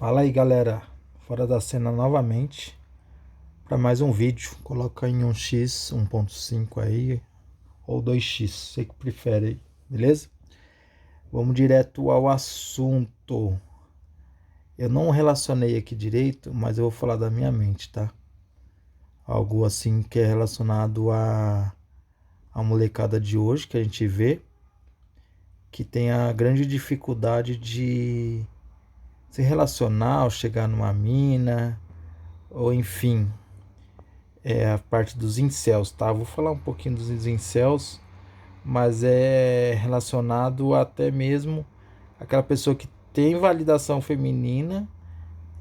Fala aí, galera, fora da cena novamente para mais um vídeo. Coloca em 1x 1.5 aí ou 2x, você que prefere aí, beleza? Vamos direto ao assunto. Eu não relacionei aqui direito, mas eu vou falar da minha mente, tá? Algo assim que é relacionado à molecada de hoje, que a gente vê que tem a grande dificuldade de se relacionar ou chegar numa mina, ou enfim, a parte dos incels, tá? Vou falar um pouquinho dos incels, mas é relacionado até mesmo aquela pessoa que tem validação feminina,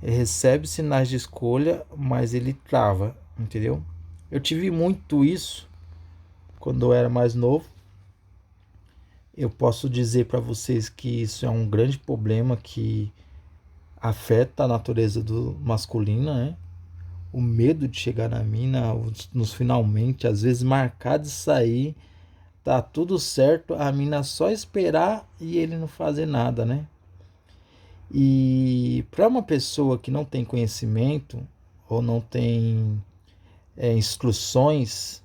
recebe sinais de escolha, mas ele trava, entendeu? Eu tive muito isso quando eu era mais novo. Eu posso dizer para vocês que isso é um grande problema que afeta a natureza do masculino, né? O medo de chegar na mina, nos finalmente, às vezes marcar de sair, tá tudo certo, a mina só esperar e ele não fazer nada, né? E para uma pessoa que não tem conhecimento ou não tem instruções,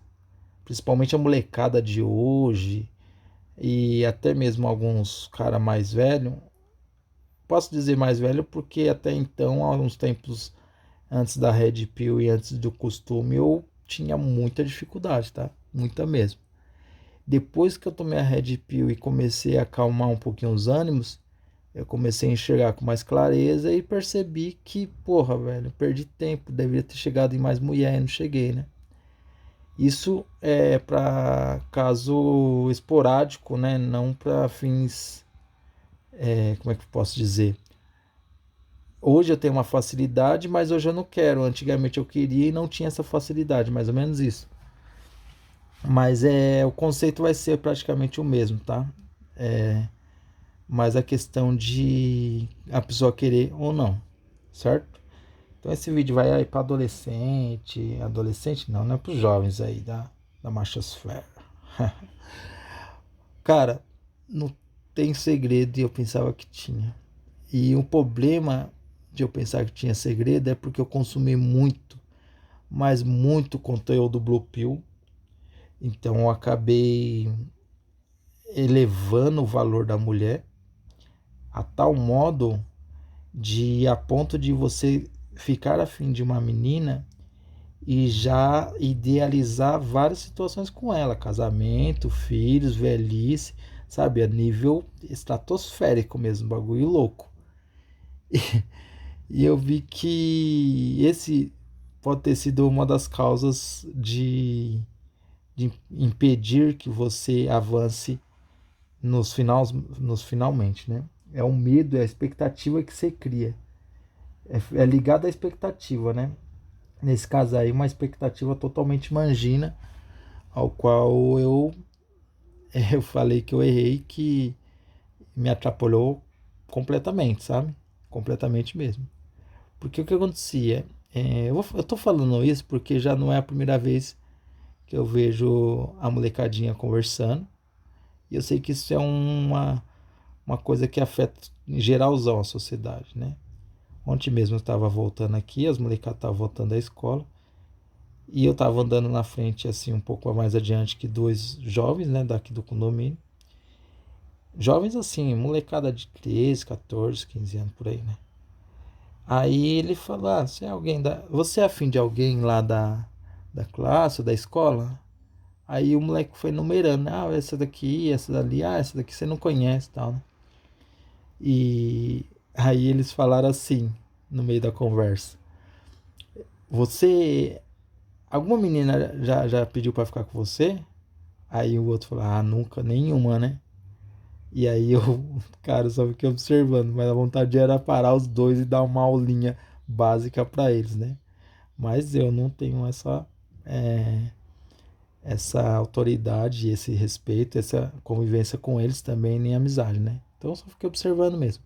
principalmente a molecada de hoje e até mesmo alguns cara mais velho, posso dizer mais velho porque até então, há uns tempos antes da Red Pill e antes do costume, eu tinha muita dificuldade, tá? Muita mesmo. Depois que eu tomei a Red Pill e comecei a acalmar um pouquinho os ânimos, eu comecei a enxergar com mais clareza e percebi que, porra, velho, perdi tempo, deveria ter chegado em mais mulher e não cheguei, né? Isso é para caso esporádico, né? Não para fins, como é que eu posso dizer? Hoje eu tenho uma facilidade, mas hoje eu não quero. Antigamente eu queria e não tinha essa facilidade, mais ou menos isso. Mas o conceito vai ser praticamente o mesmo, tá? Mas a questão de a pessoa querer ou não, certo? Então esse vídeo vai aí para adolescente não, é para os jovens aí da machosfera. Cara, não tem segredo e eu pensava que tinha. E o problema de eu pensar que tinha segredo é porque eu consumi muito, mas muito conteúdo Blue Pill. Então eu acabei elevando o valor da mulher a tal modo de a ponto de você ficar afim de uma menina e já idealizar várias situações com ela, casamento, filhos, velhice, sabe, a nível estratosférico mesmo, bagulho louco. E eu vi que esse pode ter sido uma das causas de impedir que você avance nos finalmente, né? É o medo, é a expectativa que você cria. É ligado à expectativa, né? Nesse caso aí, uma expectativa totalmente mangina, ao qual eu falei que eu errei, que me atrapalhou completamente, sabe? Completamente mesmo. Porque o que acontecia? Eu tô falando isso porque já não é a primeira vez que eu vejo a molecadinha conversando. E eu sei que isso é uma coisa que afeta em geralzão a sociedade, né? Ontem mesmo eu estava voltando aqui, as molecadas estavam voltando da escola. E eu estava andando na frente, assim, um pouco mais adiante que dois jovens, né, daqui do condomínio. Jovens assim, molecada de 13, 14, 15 anos por aí, né? Aí ele falou: ah, você é alguém da. Você é afim de alguém lá da classe, da escola? Aí o moleque foi numerando, né? Ah, essa daqui, essa dali, essa daqui você não conhece e tal, né? E aí eles falaram assim, no meio da conversa: Você. Alguma menina já pediu pra ficar com você? Aí o outro falou: ah, nunca, nenhuma, né? E aí eu, cara, só fiquei observando, mas a vontade era parar os dois e dar uma aulinha básica pra eles, né? Mas eu não tenho é, essa autoridade, esse respeito, essa convivência com eles também, nem amizade, né? Então eu só fiquei observando mesmo.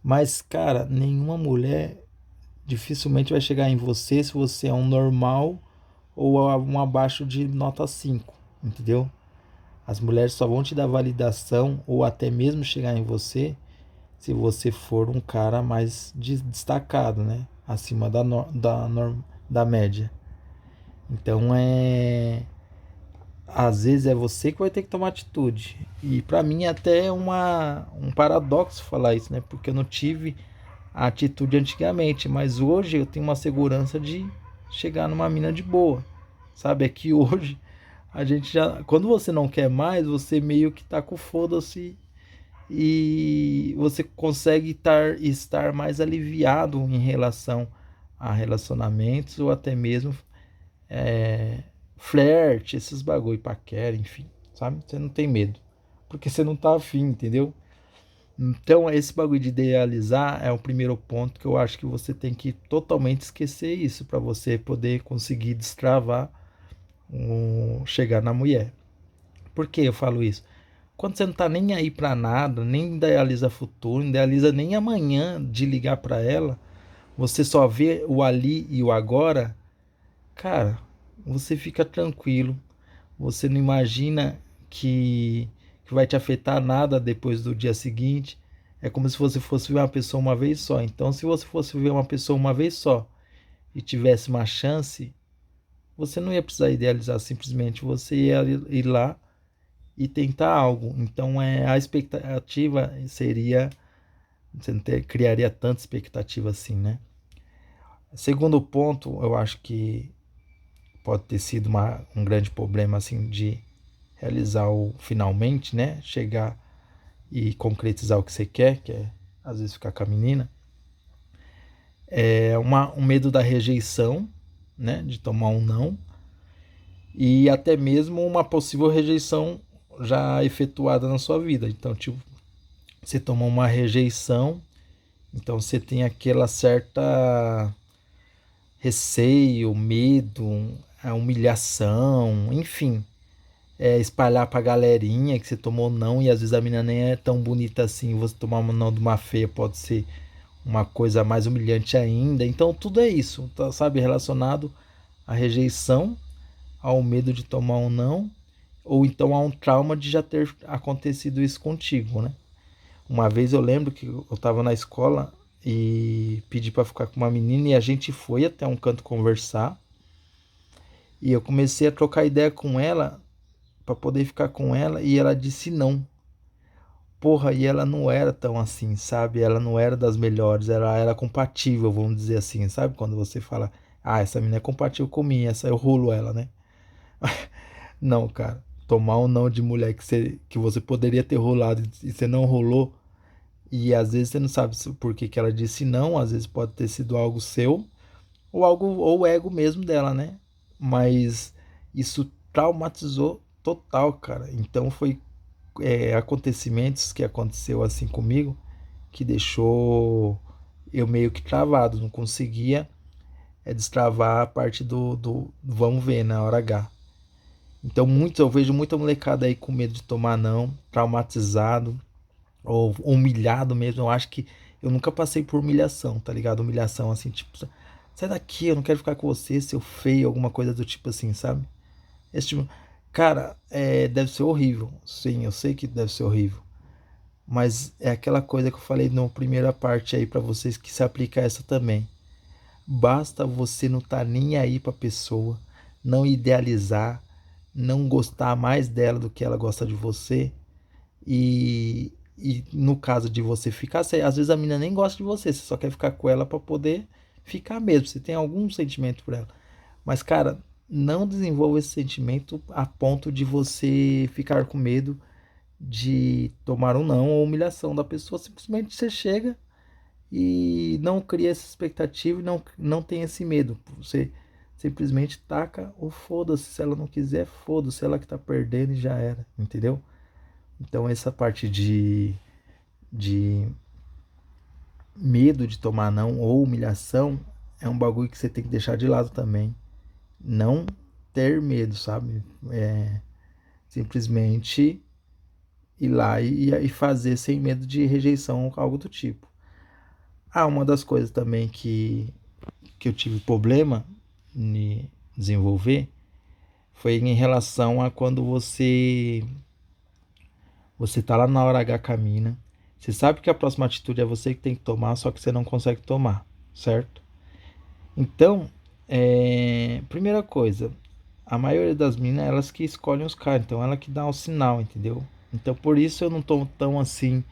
Mas, cara, nenhuma mulher dificilmente vai chegar em você se você é um normal ou um abaixo de nota 5, entendeu? As mulheres só vão te dar validação ou até mesmo chegar em você se você for um cara mais destacado, né? Acima da média. Então às vezes é você que vai ter que tomar atitude. E para mim é até um paradoxo falar isso, né? Porque eu não tive a atitude antigamente, mas hoje eu tenho uma segurança de chegar numa mina de boa. Sabe? É que hoje a gente já. Quando você não quer mais, você meio que tá com foda-se e você consegue estar mais aliviado em relação a relacionamentos ou até mesmo flerte, esses bagulho, paquera, enfim, sabe? Você não tem medo, porque você não tá afim, entendeu? Então, esse bagulho de idealizar é o primeiro ponto que eu acho que você tem que totalmente esquecer isso para você poder conseguir destravar, chegar na mulher. Por que eu falo isso? Quando você não tá nem aí para nada, nem idealiza futuro, não idealiza nem amanhã de ligar para ela, você só vê o ali e o agora, cara, você fica tranquilo. Você não imagina que vai te afetar nada depois do dia seguinte. É como se você fosse ver uma pessoa uma vez só. Então, se você fosse ver uma pessoa uma vez só e tivesse uma chance, você não ia precisar idealizar, simplesmente você ia ir lá e tentar algo. Então, a expectativa seria. Você não criaria tanta expectativa assim, né? Segundo ponto, eu acho que pode ter sido um grande problema assim de realizar o finalmente, né? Chegar e concretizar o que você quer, que é às vezes ficar com a menina. É um medo da rejeição, né? De tomar um não. E até mesmo uma possível rejeição já efetuada na sua vida. Então, tipo, você tomou uma rejeição, então você tem aquela certa receio, medo, a humilhação, enfim. Espalhar pra galerinha que você tomou não e às vezes a menina nem é tão bonita assim. Você tomar um não de uma feia pode ser uma coisa mais humilhante ainda. Então tudo é isso, tá, sabe? Relacionado à rejeição, ao medo de tomar um não, ou então a um trauma de já ter acontecido isso contigo, né? Uma vez eu lembro que eu tava na escola e pedi para ficar com uma menina e a gente foi até um canto conversar. E eu comecei a trocar ideia com ela para poder ficar com ela e ela disse não. Porra, e ela não era tão assim, sabe? Ela não era das melhores, ela era compatível, vamos dizer assim, sabe? Quando você fala, ah, essa menina é compatível comigo, essa eu rolo ela, né? Não, cara. Tomar um não de mulher que você poderia ter rolado e você não rolou, e às vezes você não sabe por que ela disse não, às vezes pode ter sido algo seu, ou o ego mesmo dela, né? Mas isso traumatizou total, cara. Então foi acontecimentos que aconteceu assim comigo que deixou eu meio que travado, não conseguia destravar a parte do vamos ver na hora H. Então eu vejo muita molecada aí com medo de tomar não, traumatizado ou humilhado mesmo. Eu acho que eu nunca passei por humilhação, tá ligado? Humilhação assim, tipo, sai daqui, eu não quero ficar com você, seu feio, alguma coisa do tipo assim, sabe? Esse tipo, cara, deve ser horrível. Sim, eu sei que deve ser horrível. Mas é aquela coisa que eu falei na primeira parte aí pra vocês que se aplica a essa também. Basta você não estar nem aí pra pessoa, não idealizar, não gostar mais dela do que ela gosta de você. E no caso de você ficar, às vezes a menina nem gosta de você, você só quer ficar com ela pra poder ficar mesmo. Você tem algum sentimento por ela. Mas, cara, não desenvolva esse sentimento a ponto de você ficar com medo de tomar um não ou humilhação da pessoa. Simplesmente você chega e não cria essa expectativa e não tem esse medo. Você simplesmente taca o foda-se. Se ela não quiser, foda-se. Ela que tá perdendo e já era, entendeu? Então essa parte de medo de tomar não ou humilhação é um bagulho que você tem que deixar de lado também. Não ter medo, sabe? Simplesmente ir lá e fazer sem medo de rejeição ou algo do tipo. Uma das coisas também que eu tive problema em desenvolver foi em relação a quando você tá lá na hora H caminha Você sabe que a próxima atitude é você que tem que tomar, só que você não consegue tomar, certo? Então, primeira coisa, a maioria das minas, elas que escolhem os caras, então ela que dá o sinal, entendeu? Então por isso eu não tô tão assim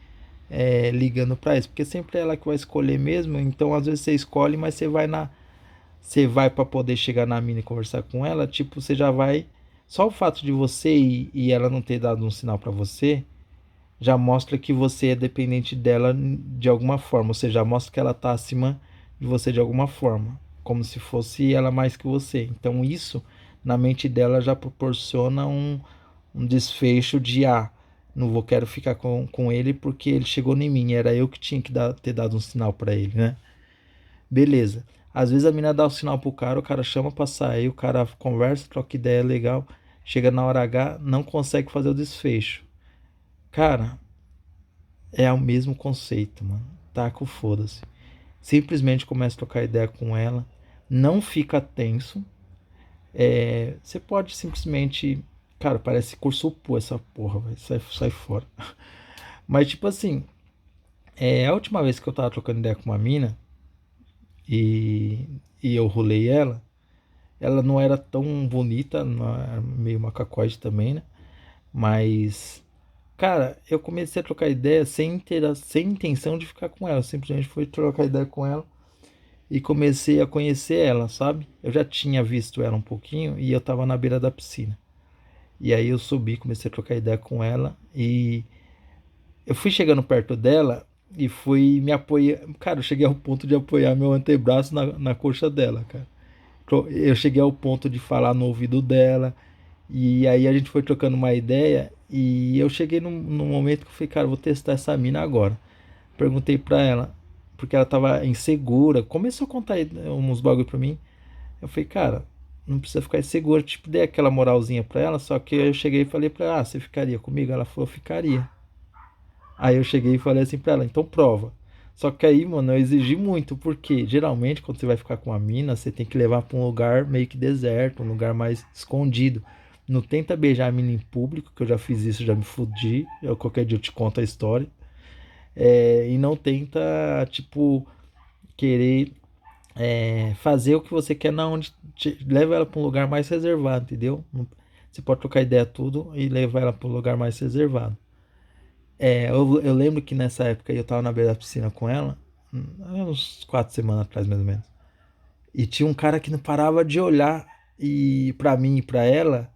ligando pra isso, porque sempre é ela que vai escolher mesmo, então às vezes você escolhe, mas você vai para poder chegar na mina e conversar com ela, tipo, você já vai, só o fato de você ir e ela não ter dado um sinal pra você, já mostra que você é dependente dela de alguma forma, ou seja, mostra que ela tá acima de você de alguma forma, como se fosse ela mais que você. Então isso na mente dela já proporciona um desfecho de não vou quero ficar com ele porque ele chegou em mim, era eu que tinha que ter dado um sinal para ele, né? Beleza. Às vezes a mina dá o sinal pro cara, o cara chama pra sair, o cara conversa, troca ideia legal, chega na hora H, não consegue fazer o desfecho. Cara, é o mesmo conceito, mano. Taca o foda-se. Simplesmente começa a trocar ideia com ela. Não fica tenso. Você pode simplesmente. Cara, parece curso pô essa porra, vai. Sai fora. Mas, tipo assim, a última vez que eu tava trocando ideia com uma mina e, e eu rolei ela, ela não era tão bonita, meio macacóide também, né? Mas cara, eu comecei a trocar ideia sem intenção de ficar com ela. Simplesmente fui trocar ideia com ela e comecei a conhecer ela, sabe? Eu já tinha visto ela um pouquinho e eu tava na beira da piscina. E aí eu subi, comecei a trocar ideia com ela e eu fui chegando perto dela e fui me apoiar. Cara, eu cheguei ao ponto de apoiar meu antebraço na coxa dela, cara. Eu cheguei ao ponto de falar no ouvido dela. E aí a gente foi trocando uma ideia e eu cheguei num momento que eu falei, cara, vou testar essa mina agora. Perguntei pra ela, porque ela tava insegura, começou a contar uns bagulho pra mim. Eu falei, cara, não precisa ficar insegura, tipo, dei aquela moralzinha pra ela, só que eu cheguei e falei pra ela, você ficaria comigo? Ela falou, ficaria. Aí eu cheguei e falei assim pra ela, então prova. Só que aí, mano, eu exigi muito, porque geralmente quando você vai ficar com uma mina, você tem que levar pra um lugar meio que deserto, um lugar mais escondido. Não tenta beijar a mina em público, que eu já fiz isso, já me fudi. Qualquer dia eu te conto a história. E não tenta, tipo, querer fazer o que você quer na onde. Leva ela pra um lugar mais reservado, entendeu? Você pode trocar ideia tudo e levar ela pra um lugar mais reservado. Eu lembro que nessa época eu tava na beira da piscina com ela, uns 4 semanas atrás, mais ou menos. E tinha um cara que não parava de olhar e para mim e para ela,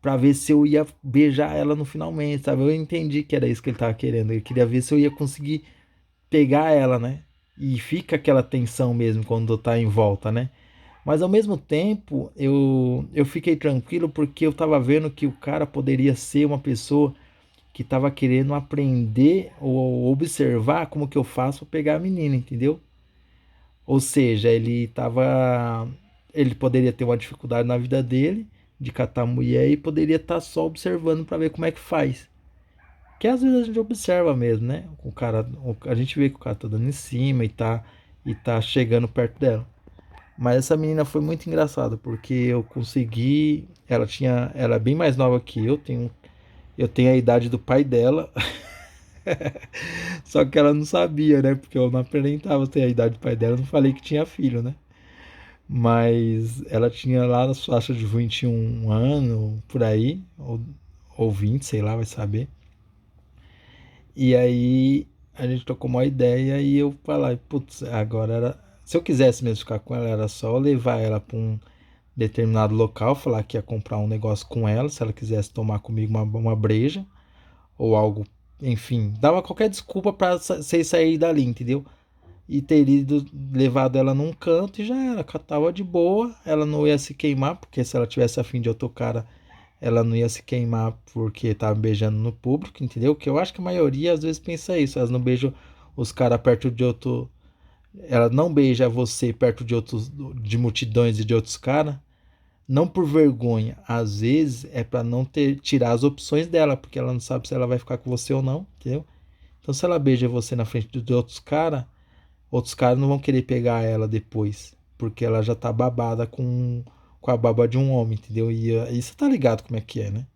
para ver se eu ia beijar ela no finalmente, sabe? Eu entendi que era isso que ele tava querendo. Ele queria ver se eu ia conseguir pegar ela, né? E fica aquela tensão mesmo quando tá em volta, né? Mas ao mesmo tempo, eu fiquei tranquilo porque eu tava vendo que o cara poderia ser uma pessoa que tava querendo aprender ou observar como que eu faço pra pegar a menina, entendeu? Ou seja, ele poderia ter uma dificuldade na vida dele de catar a mulher e poderia estar só observando para ver como é que faz. Que às vezes a gente observa mesmo, né? O cara, a gente vê que o cara tá dando em cima e tá chegando perto dela. Mas essa menina foi muito engraçada porque eu consegui, ela é bem mais nova que eu tenho a idade do pai dela. Só que ela não sabia, né? Porque eu não aparentava ter a idade do pai dela, eu não falei que tinha filho, né? Mas ela tinha lá na faixa de 21 anos, por aí, ou 20, sei lá, vai saber. E aí a gente trocou uma ideia e eu falei, putz, agora era. Se eu quisesse mesmo ficar com ela, era só levar ela para um determinado local, falar que ia comprar um negócio com ela, se ela quisesse tomar comigo uma breja ou algo, enfim, dava qualquer desculpa para vocês sair dali, entendeu? E ter ido levado ela num canto e já era, tava de boa, ela não ia se queimar, porque se ela tivesse afim de outro cara, ela não ia se queimar porque tava beijando no público, entendeu? Que eu acho que a maioria às vezes pensa isso, elas não beijam os caras perto de outro, ela não beija você perto de outros, de multidões e de outros caras, não por vergonha, às vezes é para não tirar as opções dela, porque ela não sabe se ela vai ficar com você ou não, entendeu? Então se ela beija você na frente de outros caras não vão querer pegar ela depois, porque ela já tá babada com a baba de um homem, entendeu? E você tá ligado como é que é, né?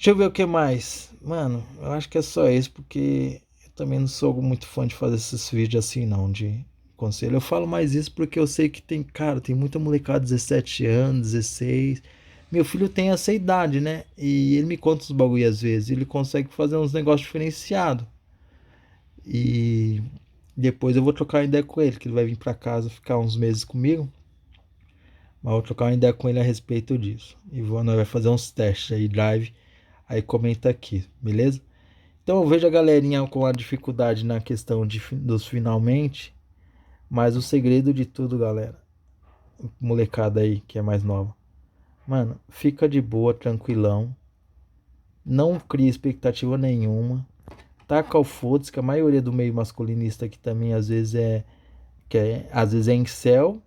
Deixa eu ver o que mais. Mano, eu acho que é só isso, porque eu também não sou muito fã de fazer esses vídeos assim, não, de conselho. Eu falo mais isso porque eu sei que tem, cara, tem muita molecada de 17 anos, 16. Meu filho tem essa idade, né? E ele me conta os bagulho às vezes. Ele consegue fazer uns negócios diferenciados. E depois eu vou trocar uma ideia com ele, que ele vai vir pra casa ficar uns meses comigo. Mas eu vou trocar uma ideia com ele a respeito disso. E nós vai fazer uns testes aí, drive. Aí comenta aqui, beleza? Então eu vejo a galerinha com a dificuldade na questão dos finalmente, mas o segredo de tudo, galera, molecada aí que é mais nova, mano, fica de boa, tranquilão, não cria expectativa nenhuma, taca o foda-se, que a maioria do meio masculinista aqui também às vezes é incel,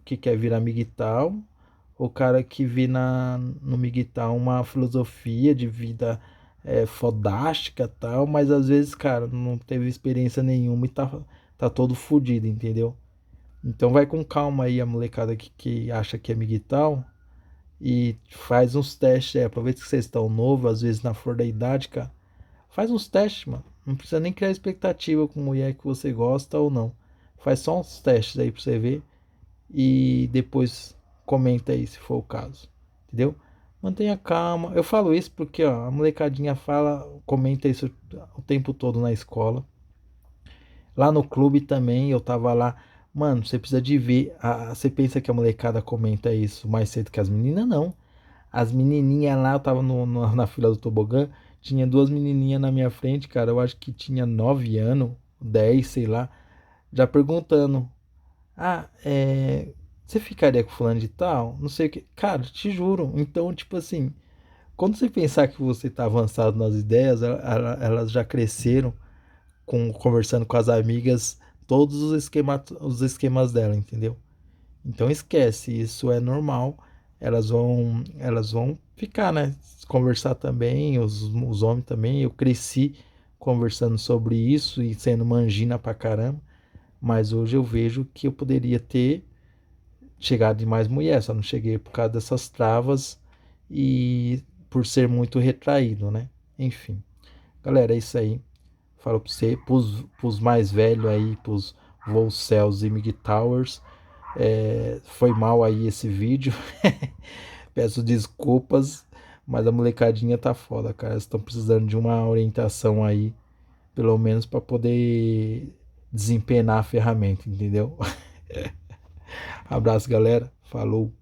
que quer virar migtal, o cara que vê no migtal uma filosofia de vida fodástica e tal, mas às vezes, cara, não teve experiência nenhuma e tá todo fudido, entendeu? Então vai com calma aí a molecada que acha que é migtal e faz uns testes, aproveita que vocês estão novos, às vezes na flor da idade, cara. Faz uns testes, mano. Não precisa nem criar expectativa com mulher que você gosta ou não. Faz só uns testes aí pra você ver e depois comenta aí se for o caso, entendeu? Mantenha calma. Eu falo isso porque ó, a molecadinha fala, comenta isso o tempo todo na escola. Lá no clube também, eu tava lá. Mano, você precisa de ver. Você pensa que a molecada comenta isso mais cedo que as meninas? Não. As menininhas lá, eu tava na fila do tobogã, tinha duas menininhas na minha frente, cara. Eu acho que tinha 9 anos, 10, sei lá, já perguntando: ah, você ficaria com fulano de tal? Não sei o que. Cara, te juro. Então, tipo assim, quando você pensar que você tá avançado nas ideias, elas já cresceram conversando com as amigas todos os esquemas dela, entendeu? Então esquece, isso é normal. Elas vão ficar, né? Conversar também, os homens também. Eu cresci conversando sobre isso e sendo mangina pra caramba. Mas hoje eu vejo que eu poderia ter chegado de mais mulher, só não cheguei por causa dessas travas e por ser muito retraído, né? Enfim. Galera, é isso aí. Falo pra você, pros mais velhos aí, pros Volcels e Mig Towers. Foi mal aí esse vídeo. Peço desculpas, mas a molecadinha tá foda, cara. Eles estão precisando de uma orientação aí, pelo menos para poder desempenar a ferramenta, entendeu? Abraço, galera. Falou.